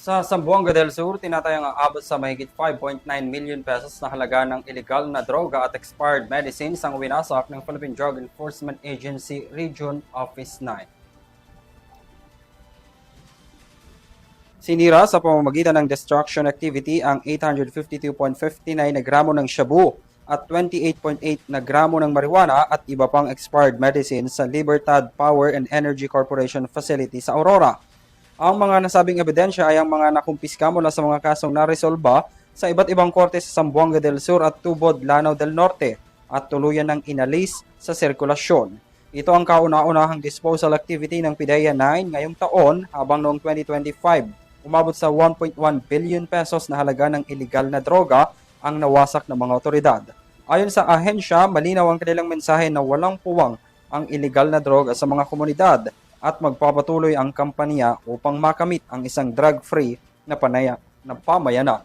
Sa Zamboanga del Sur, tinatayang aabot sa mahigit 5.9 million pesos na halaga ng ilegal na droga at expired medicines ang winasak ng Philippine Drug Enforcement Agency Region Office 9. Sinira sa pamamagitan ng destruction activity ang 852.59 na gramo ng shabu at 28.8 na gramo ng marijuana at iba pang expired medicines sa Libertad Power and Energy Corporation facility sa Aurora. Ang mga nasabing ebidensya ay ang mga nakumpiska mula sa mga kasong naresolba sa iba't ibang korte sa Zamboanga del Sur at Tubod, Lanao del Norte at tuluyan ng inalis sa sirkulasyon. Ito ang kauna-unahang disposal activity ng PIDEA 9 ngayong taon habang noong 2025 umabot sa 1.1 billion pesos na halaga ng illegal na droga ang nawasak ng mga otoridad. Ayon sa ahensya, malinaw ang kanilang mensahe na walang puwang ang illegal na droga sa mga komunidad at magpapatuloy ang kampanya upang makamit ang isang drug-free na pamayanan.